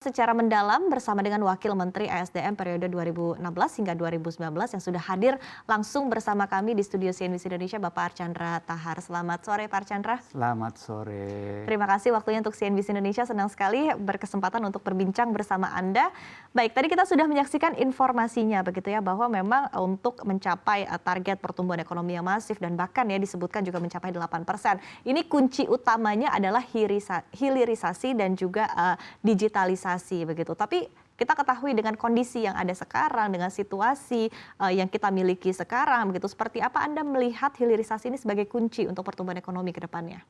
Secara mendalam bersama dengan Wakil Menteri ESDM periode 2016 hingga 2019 yang sudah hadir langsung bersama kami di studio CNBC Indonesia, Bapak Archandra Tahar. Selamat sore Pak Archandra. Selamat sore. Terima kasih waktunya untuk CNBC Indonesia, senang sekali berkesempatan untuk berbincang bersama Anda. Baik, tadi kita sudah menyaksikan informasinya begitu ya, bahwa memang untuk mencapai target pertumbuhan ekonomi yang masif dan bahkan ya disebutkan juga mencapai 8%. Ini kunci utamanya adalah hilirisasi dan juga digitalisasi begitu. Tapi kita ketahui dengan kondisi yang ada sekarang, dengan situasi yang kita miliki sekarang begitu, seperti apa Anda melihat hilirisasi ini sebagai kunci untuk pertumbuhan ekonomi ke depannya?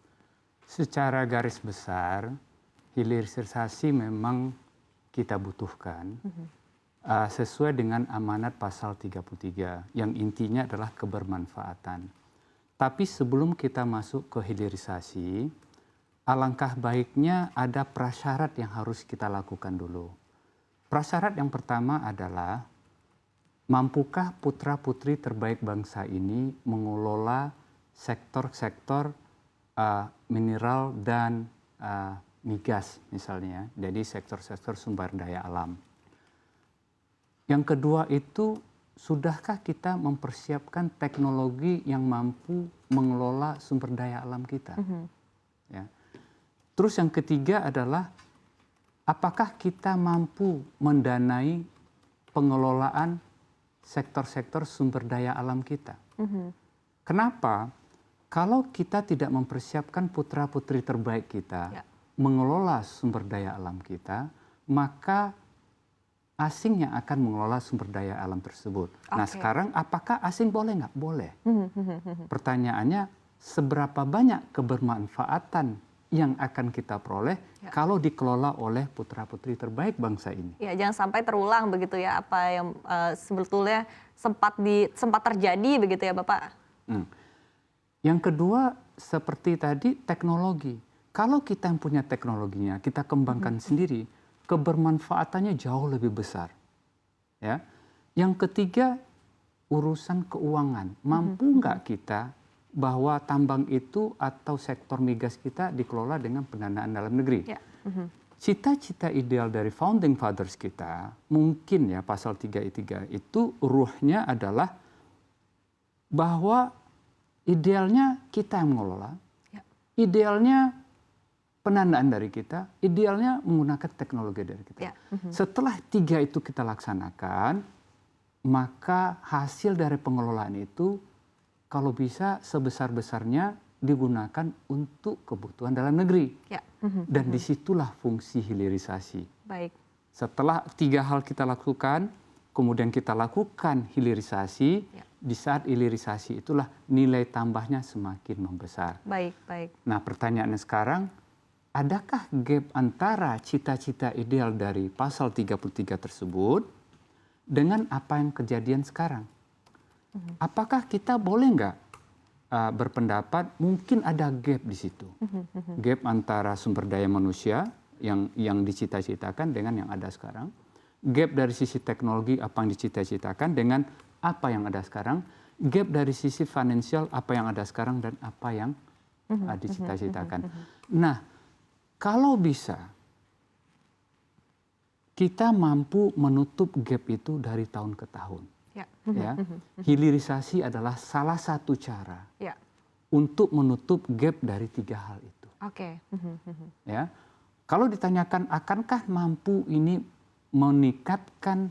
Secara garis besar, hilirisasi memang kita butuhkan sesuai dengan amanat pasal 33 yang intinya adalah kebermanfaatan. Tapi sebelum kita masuk ke hilirisasi, alangkah baiknya ada prasyarat yang harus kita lakukan dulu. Prasyarat yang pertama adalah, mampukah putra-putri terbaik bangsa ini mengelola sektor-sektor mineral dan migas misalnya, jadi sektor-sektor sumber daya alam. Yang kedua itu, sudahkah kita mempersiapkan teknologi yang mampu mengelola sumber daya alam kita? Ya. Terus yang ketiga adalah, apakah kita mampu mendanai pengelolaan sektor-sektor sumber daya alam kita? Kenapa? Kalau kita tidak mempersiapkan putra-putri terbaik kita mengelola sumber daya alam kita, maka asing yang akan mengelola sumber daya alam tersebut. Nah sekarang apakah asing boleh nggak? Boleh. Pertanyaannya, seberapa banyak kebermanfaatan yang akan kita peroleh kalau dikelola oleh putra-putri terbaik bangsa ini. Ya, jangan sampai terulang begitu ya apa yang sebetulnya sempat terjadi begitu ya Bapak. Yang kedua, seperti tadi teknologi. Kalau kita yang punya teknologinya, kita kembangkan sendiri, kebermanfaatannya jauh lebih besar. Ya. Yang ketiga, urusan keuangan. Mampu nggak kita bahwa tambang itu atau sektor migas kita dikelola dengan pendanaan dalam negeri. Cita-cita ideal dari founding fathers kita, mungkin ya pasal 33 itu ruhnya adalah bahwa idealnya kita yang mengelola, idealnya pendanaan dari kita, idealnya menggunakan teknologi dari kita. Setelah tiga itu kita laksanakan, maka hasil dari pengelolaan itu kalau bisa sebesar-besarnya digunakan untuk kebutuhan dalam negeri. Dan disitulah fungsi hilirisasi. Baik. Setelah tiga hal kita lakukan, kemudian kita lakukan hilirisasi, di saat hilirisasi itulah nilai tambahnya semakin membesar. Baik, baik. Nah pertanyaannya sekarang, adakah gap antara cita-cita ideal dari pasal 33 tersebut dengan apa yang kejadian sekarang? Apakah kita boleh nggak berpendapat mungkin ada gap di situ? Gap antara sumber daya manusia yang dicita-citakan dengan yang ada sekarang. Gap dari sisi teknologi apa yang dicita-citakan dengan apa yang ada sekarang. Gap dari sisi finansial apa yang ada sekarang dan apa yang dicita-citakan. Nah, kalau bisa kita mampu menutup gap itu dari tahun ke tahun. Ya, hilirisasi adalah salah satu cara untuk menutup gap dari tiga hal itu. Ya, kalau ditanyakan akankah mampu ini meningkatkan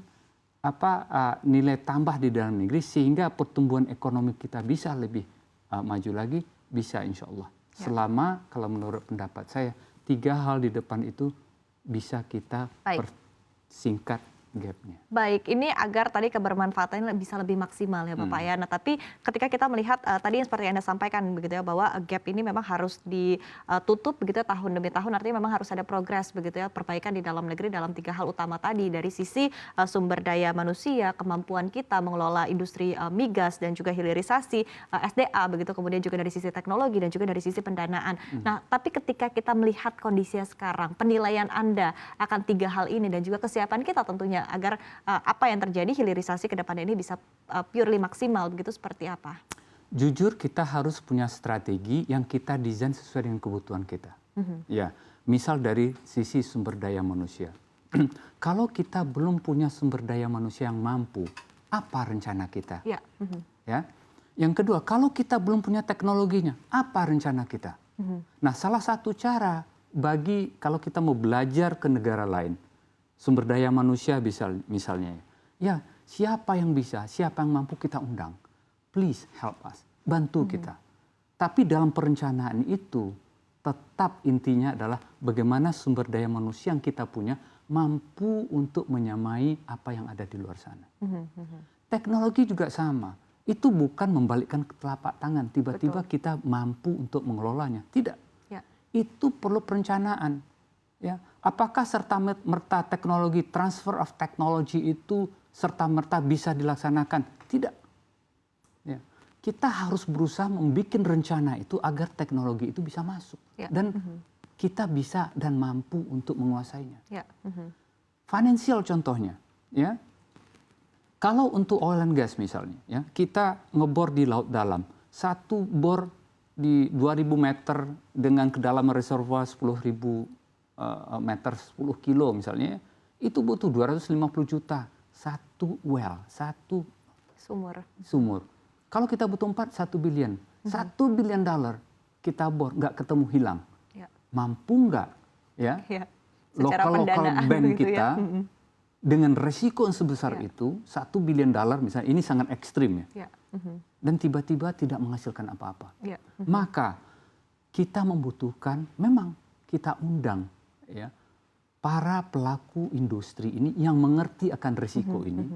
nilai tambah di dalam negeri sehingga pertumbuhan ekonomi kita bisa lebih maju lagi, bisa insya Allah. Selama kalau menurut pendapat saya tiga hal di depan itu bisa kita persingkat gapnya. Baik, ini agar tadi kebermanfaatannya bisa lebih maksimal ya Bapak ya. Nah tapi ketika kita melihat tadi yang seperti Anda sampaikan begitu ya, bahwa gap ini memang harus ditutup begitu ya, tahun demi tahun, artinya memang harus ada progres begitu ya, perbaikan di dalam negeri dalam tiga hal utama tadi, dari sisi sumber daya manusia, kemampuan kita mengelola industri migas dan juga hilirisasi, SDA begitu, kemudian juga dari sisi teknologi dan juga dari sisi pendanaan. Nah tapi ketika kita melihat kondisinya sekarang, penilaian Anda akan tiga hal ini dan juga kesiapan kita tentunya agar apa yang terjadi hilirisasi ke depan ini bisa purely maksimal begitu, seperti apa? Jujur kita harus punya strategi yang kita desain sesuai dengan kebutuhan kita. Ya, misal dari sisi sumber daya manusia. Kalau kita belum punya sumber daya manusia yang mampu, apa rencana kita? Ya. Ya. Yang kedua, kalau kita belum punya teknologinya, apa rencana kita? Nah, salah satu cara bagi kalau kita mau belajar ke negara lain, sumber daya manusia bisa misalnya, ya siapa yang bisa, siapa yang mampu kita undang. Please help us, bantu kita. Tapi dalam perencanaan itu, tetap intinya adalah bagaimana sumber daya manusia yang kita punya mampu untuk menyamai apa yang ada di luar sana. Teknologi juga sama. Itu bukan membalikkan telapak tangan, tiba-tiba kita mampu untuk mengelolanya. Tidak. Ya. Itu perlu perencanaan. Ya. Apakah serta-merta teknologi, transfer of technology itu serta-merta bisa dilaksanakan? Tidak. Ya. Kita harus berusaha membuat rencana itu agar teknologi itu bisa masuk. Ya. Dan kita bisa dan mampu untuk menguasainya. Ya. Financial contohnya. Ya. Kalau untuk oil and gas misalnya, ya, kita ngebor di laut dalam, satu bor di 2.000 meter dengan kedalaman reservoir 10.000 meter, 10 kilo misalnya, itu butuh 250 juta, satu well, satu sumur. Kalau kita butuh 1 billion, $1 billion kita bor, nggak ketemu hilang. Ya. Mampu nggak? Ya? Ya. Local bank kita, dengan resiko yang sebesar Ya. itu, $1 billion misalnya, ini sangat ekstrim ya. Ya. Dan tiba-tiba tidak menghasilkan apa-apa. Ya. Maka kita membutuhkan, memang kita undang ya para pelaku industri ini yang mengerti akan resiko ini,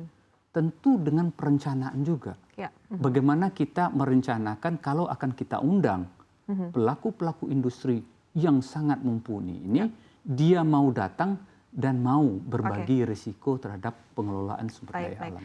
tentu dengan perencanaan juga. Ya. Bagaimana kita merencanakan kalau akan kita undang pelaku-pelaku industri yang sangat mumpuni ini, dia mau datang dan mau berbagi risiko terhadap pengelolaan sumber daya alam.